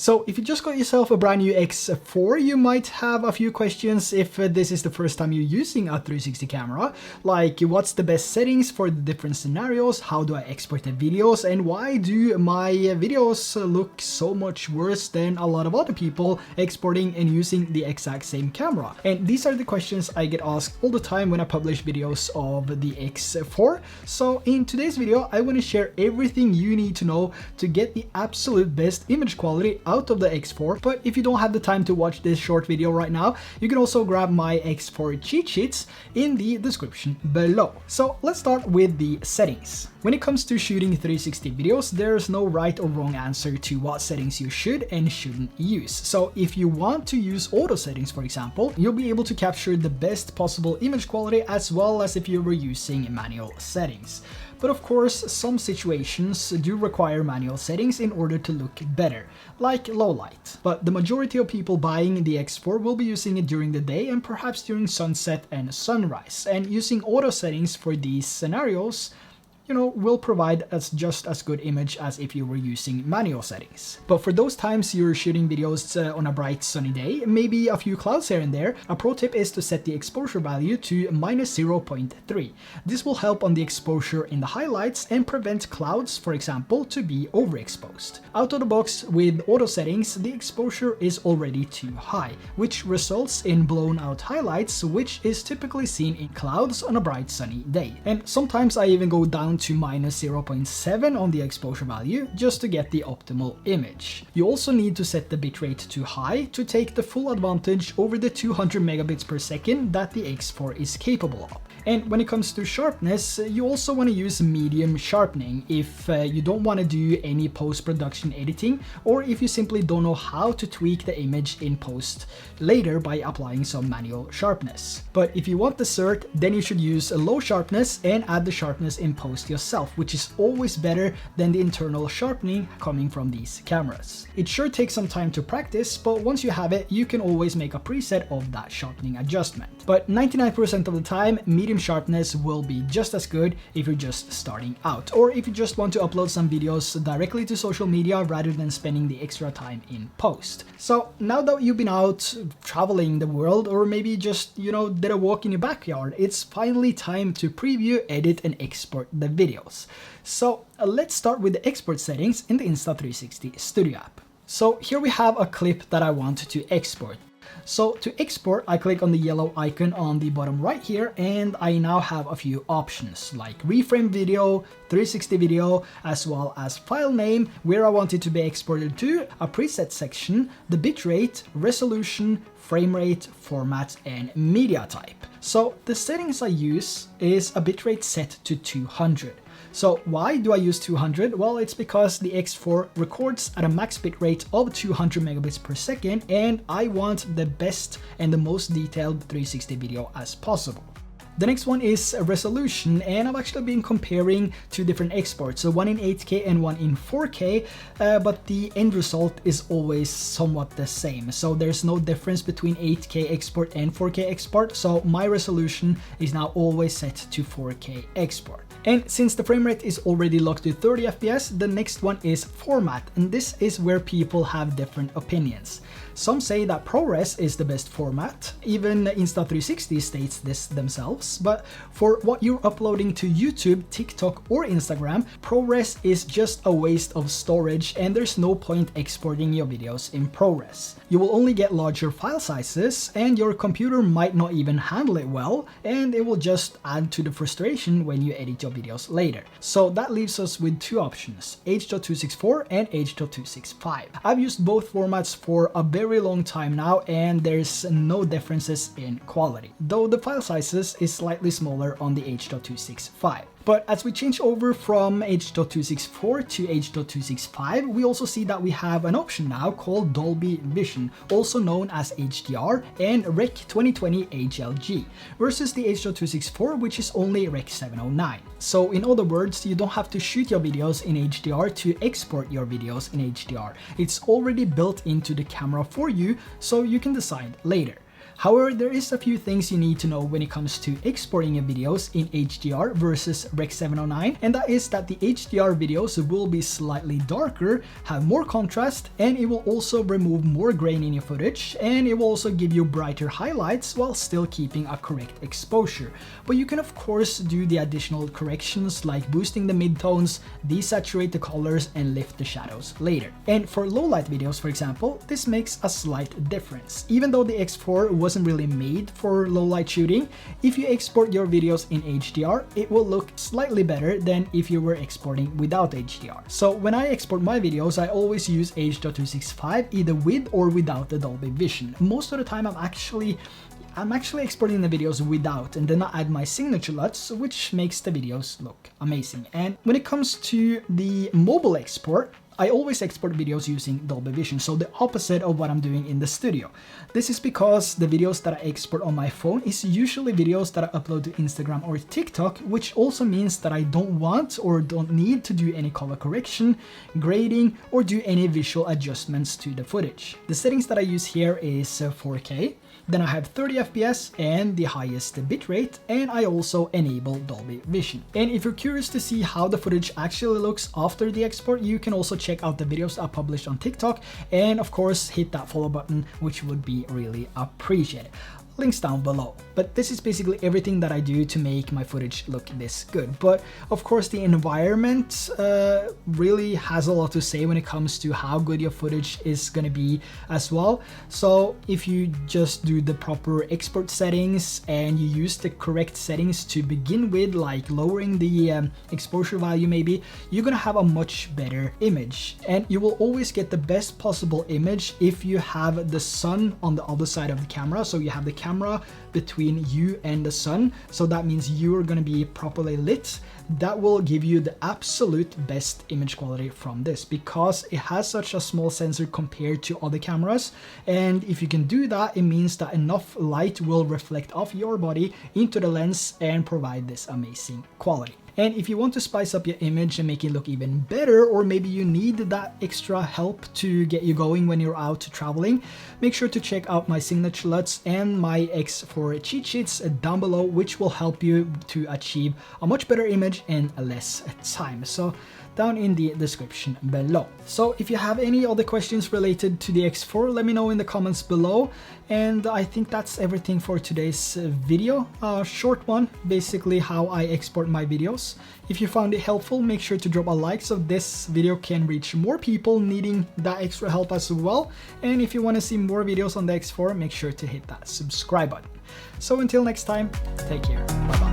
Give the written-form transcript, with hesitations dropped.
So if you just got yourself a brand new X4, you might have a few questions if this is the first time you're using a 360 camera, like what's the best settings for the different scenarios, how do I export the videos, and why do my videos look so much worse than a lot of other people exporting and using the exact same camera. And these are the questions I get asked all the time when I publish videos of the X4. So in today's video, I want to share everything you need to know to get the absolute best image quality out of the X4. But if you don't have the time to watch this short video right now, you can also grab my X4 cheat sheets in the description below. So let's start with the settings. When it comes to shooting 360 videos, there's no right or wrong answer to what settings you should and shouldn't use. So if you want to use auto settings, for example, you'll be able to capture the best possible image quality as well as if you were using manual settings. But of course, some situations do require manual settings in order to look better, like low light. But the majority of people buying the X4 will be using it during the day and perhaps during sunset and sunrise. And using auto settings for these scenarios, will provide just as good image as if you were using manual settings. But for those times you're shooting videos on a bright sunny day, maybe a few clouds here and there, a pro tip is to set the exposure value to -0.3. This will help on the exposure in the highlights and prevent clouds, for example, to be overexposed. Out of the box with auto settings, the exposure is already too high, which results in blown out highlights, which is typically seen in clouds on a bright sunny day. And sometimes I even go down to -0.7 on the exposure value just to get the optimal image. You also need to set the bitrate to high to take the full advantage over the 200 megabits per second that the X4 is capable of. And when it comes to sharpness, you also want to use medium sharpening if you don't want to do any post-production editing, or if you simply don't know how to tweak the image in post later by applying some manual sharpness. But if you want the cert, then you should use a low sharpness and add the sharpness in post yourself, which is always better than the internal sharpening coming from these cameras. It sure takes some time to practice, but once you have it, you can always make a preset of that sharpening adjustment. But 99% of the time, medium sharpness will be just as good if you're just starting out, or if you just want to upload some videos directly to social media rather than spending the extra time in post. So now that you've been out traveling the world, or maybe just did a walk in your backyard, it's finally time to preview, edit and export the videos. So let's start with the export settings in the Insta360 Studio app. So here we have a clip that I want to export. So to export, I click on the yellow icon on the bottom right here, and I now have a few options like reframe video, 360 video, as well as file name, where I want it to be exported to, a preset section, the bitrate, resolution, frame rate, format, and media type. So the settings I use is a bitrate set to 200. So why do I use 200? Well, it's because the X4 records at a max bitrate of 200 megabits per second, and I want the best and the most detailed 360 video as possible. The next one is resolution, and I've actually been comparing two different exports, so one in 8K and one in 4K, but the end result is always somewhat the same. So there's no difference between 8K export and 4K export, so my resolution is now always set to 4K export. And since the frame rate is already locked to 30 FPS, the next one is format, and this is where people have different opinions. Some say that ProRes is the best format, even Insta360 states this themselves, but for what you're uploading to YouTube, TikTok or Instagram, ProRes is just a waste of storage and there's no point exporting your videos in ProRes. You will only get larger file sizes and your computer might not even handle it well, and it will just add to the frustration when you edit your videos later. So that leaves us with two options, H.264 and H.265. I've used both formats for a very long time now, and there's no differences in quality, though the file sizes is slightly smaller on the H.265. But as we change over from H.264 to H.265, we also see that we have an option now called Dolby Vision, also known as HDR, and Rec 2020 HLG, versus the H.264, which is only Rec 709. So in other words, you don't have to shoot your videos in HDR to export your videos in HDR. It's already built into the camera for you, so you can decide later. However, there is a few things you need to know when it comes to exporting your videos in HDR versus Rec 709, and that is that the HDR videos will be slightly darker, have more contrast, and it will also remove more grain in your footage, and it will also give you brighter highlights while still keeping a correct exposure. But you can of course do the additional corrections like boosting the midtones, desaturate the colors, and lift the shadows later. And for low light videos, for example, this makes a slight difference. Even though the X4 wasn't really made for low light shooting, if you export your videos in HDR, it will look slightly better than if you were exporting without HDR. So when I export my videos, I always use H.265 either with or without the Dolby Vision. Most of the time I'm actually exporting the videos without, and then I add my Signature LUTs, which makes the videos look amazing. And when it comes to the mobile export, I always export videos using Dolby Vision, so the opposite of what I'm doing in the studio. This is because the videos that I export on my phone is usually videos that I upload to Instagram or TikTok, which also means that I don't want or don't need to do any color correction, grading, or do any visual adjustments to the footage. The settings that I use here is 4K. Then I have 30 FPS and the highest bitrate, and I also enable Dolby Vision. And if you're curious to see how the footage actually looks after the export, you can also check out the videos I published on TikTok, and of course hit that follow button, which would be really appreciated. Links down below. But this is basically everything that I do to make my footage look this good. But of course the environment really has a lot to say when it comes to how good your footage is going to be as well. So if you just do the proper export settings and you use the correct settings to begin with, like lowering the exposure value maybe, you're going to have a much better image. And you will always get the best possible image if you have the sun on the other side of the camera. So you have the camera between you and the sun, so that means you are going to be properly lit. That will give you the absolute best image quality from this, because it has such a small sensor compared to other cameras. And if you can do that, it means that enough light will reflect off your body into the lens and provide this amazing quality. And if you want to spice up your image and make it look even better, or maybe you need that extra help to get you going when you're out traveling, make sure to check out my Signature LUTs and my X4 cheat sheets down below, which will help you to achieve a much better image in less time. So down in the description below. So if you have any other questions related to the X4, let me know in the comments below. And I think that's everything for today's video. A short one, basically how I export my videos. If you found it helpful, make sure to drop a like so this video can reach more people needing that extra help as well. And if you want to see more videos on the X4, make sure to hit that subscribe button. So until next time, take care. Bye bye.